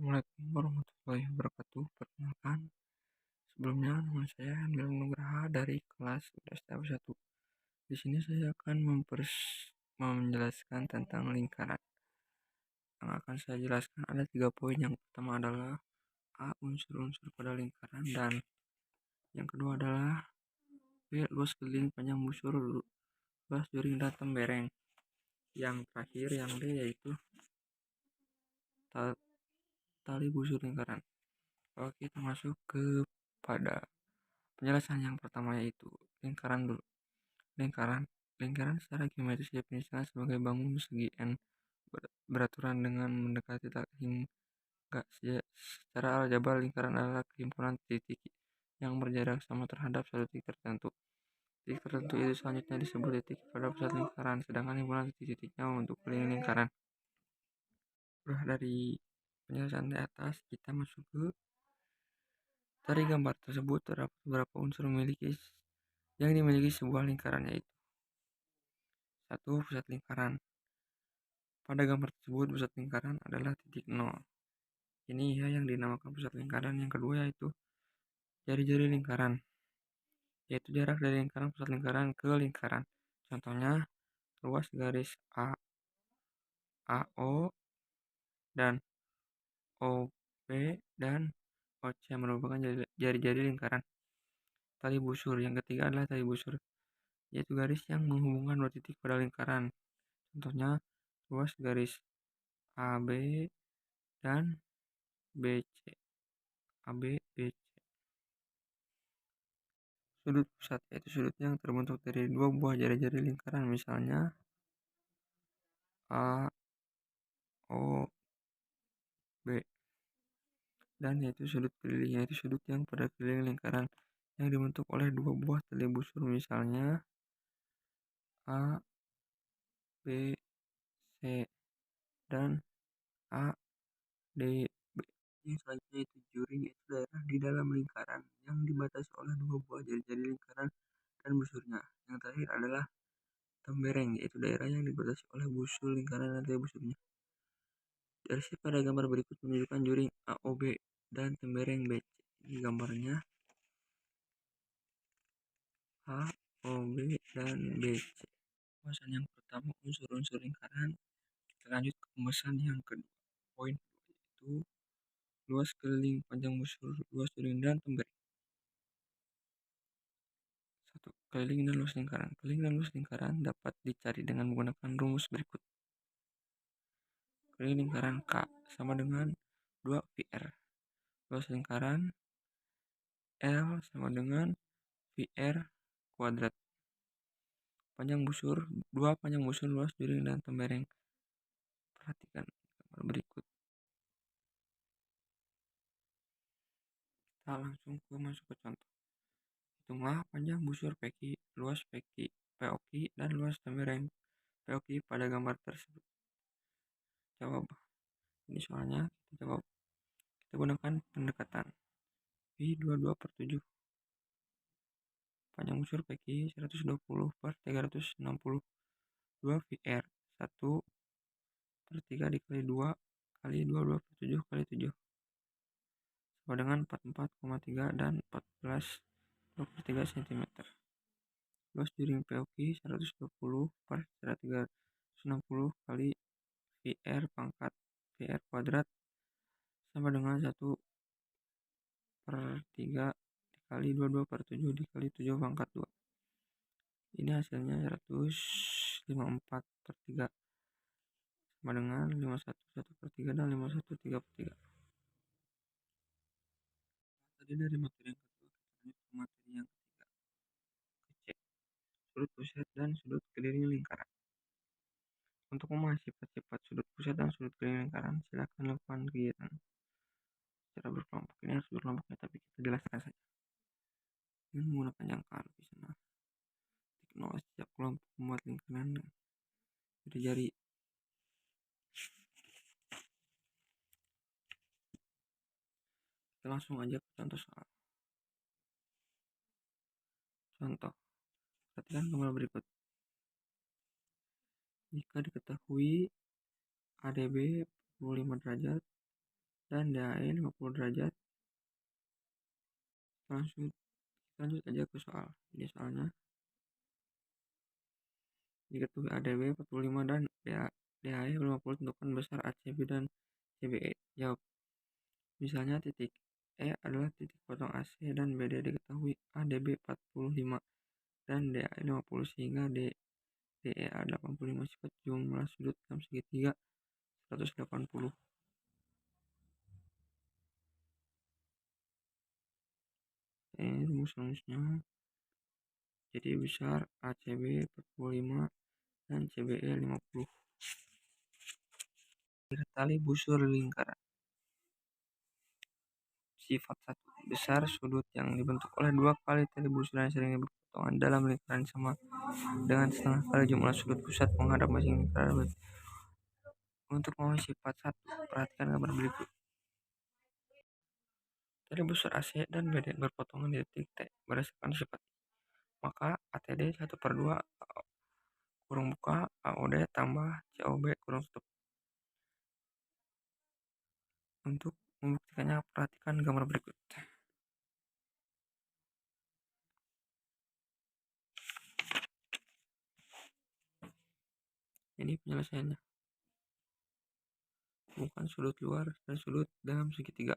Assalamualaikum warahmatullahi wabarakatuh. Perkenalkan, sebelumnya nama saya Handil Nugraha dari kelas STAP 1. Di sini saya akan menjelaskan tentang lingkaran. Yang akan saya jelaskan ada 3 poin. Yang pertama adalah unsur-unsur pada lingkaran, dan yang kedua adalah luas keliling, panjang busur, luas juring, dan tembereng. Yang terakhir yang D yaitu tali busur lingkaran. Oke, kita masuk kepada penjelasan yang pertama, yaitu lingkaran dulu. Lingkaran secara geometris definisikan sebagai bangun segi N beraturan dengan mendekati hingga secara aljabar. Lingkaran adalah himpunan titik yang berjarak sama terhadap satu titik tertentu. Titik tertentu itu selanjutnya disebut titik pada pusat lingkaran, sedangkan himpunan titik-titiknya untuk keliling lingkaran. Dari penjelasan di atas, kita masuk ke dari gambar tersebut terdapat beberapa unsur yang dimiliki sebuah lingkaran, yaitu 1. Pusat lingkaran. Pada gambar tersebut, pusat lingkaran adalah titik 0. Ini yang dinamakan pusat lingkaran. Yang kedua yaitu jari-jari lingkaran, yaitu jarak dari lingkaran pusat lingkaran ke lingkaran. Contohnya, ruas garis AO dan OB dan OC merupakan jari-jari lingkaran. Tali busur. Yang ketiga adalah tali busur, yaitu garis yang menghubungkan dua titik pada lingkaran. Contohnya, ruas garis AB dan BC. Sudut pusat, yaitu sudut yang terbentuk dari dua buah jari-jari lingkaran, misalnya A, O, B. Dan yaitu sudut keliling, yaitu sudut yang pada keliling lingkaran yang dibentuk oleh dua buah tali busur, misalnya A, B, C, dan A, D, B. Yang selanjutnya itu juring, yaitu daerah di dalam lingkaran yang dibatasi oleh dua buah jari-jari lingkaran dan busurnya. Yang terakhir adalah tembereng, yaitu daerah yang dibatasi oleh busur lingkaran dan tali busurnya. Garis pada gambar berikut menunjukkan juring AOB dan tembereng BC. Ini gambarnya AOB dan BC. Pembahasan yang pertama, unsur-unsur lingkaran. Kita lanjut ke pembahasan yang kedua. Poin yaitu luas keliling, panjang busur, luas juring, dan tembereng. 1. Keliling dan luas lingkaran. Keliling dan luas lingkaran dapat dicari dengan menggunakan rumus berikut. Keliling lingkaran K sama dengan 2VR. Luas lingkaran L sama dengan VR kuadrat. Panjang busur, 2 panjang busur, luas juring, dan tembereng. Perhatikan gambar berikut. Kita langsung masuk ke contoh. Hitunglah panjang busur PQ, luas POQ, dan luas tembereng POQ pada gambar tersebut. Jawab. Ini soalnya kita jawab. Kita gunakan pendekatan Pi 22/7. Panjang busur PQ 120/360. 2 VR 1/3 dikali 2 kali 22/7 kali 7 sama dengan 44,3 dan 14/3 cm. Luas juring POQ 120/360 kali VR pangkat VR kuadrat sama dengan 1/3 dikali 22/7 dikali 7 pangkat 2. Ini hasilnya 154/3 sama dengan 51/1/3 dan 51/3/3. Tadi dari materi yang kedua, kita lanjut ke materi yang ketiga. C. Sudut pusat dan sudut keliling lingkaran. Untuk memahami sifat-sifat sudut pusat dan sudut keliling lingkaran, silakan lakukan kegiatan secara berkelompok. Ini harus berkelompoknya, tapi kita jelaskan saja. Dengan menggunakan jangkar, bisa titik 0 setiap kelompok membuat lingkaran dari jari. Kita langsung aja ke contoh soal. Contoh, perhatikan gambar berikut. Jika diketahui ADB 45 derajat dan DAE 50 derajat. Lanjut aja ke soal. Jadi soalnya diketahui ADB 45 dan DAE 50, tentukan besar ACB dan CBE. Jawab. Misalnya titik E adalah titik potong AC dan BD diketahui ADB 45 dan DAE 50 sehingga DEA 85. Sifat jumlah sudut dalam segitiga 180. Rumus-rumusnya jadi besar ACB 45 dan CBE 50. Tali busur lingkaran. Sifat 1. Besar sudut yang dibentuk oleh dua kali tali busur yang sering berpotongan dalam lingkaran sama dengan setengah kali jumlah sudut pusat menghadap masing lingkaran. Untuk mengetahui sifat 1, perhatikan gambar berikut. Tali busur AC dan BD berpotongan di titik T berdasarkan sifat. Maka ATD 1/2 kurung buka AOD tambah COB kurung tutup. Untuk membuktikannya, perhatikan gambar berikut. Ini penyelesaiannya. Bukan sudut luar dan sudut dalam segitiga.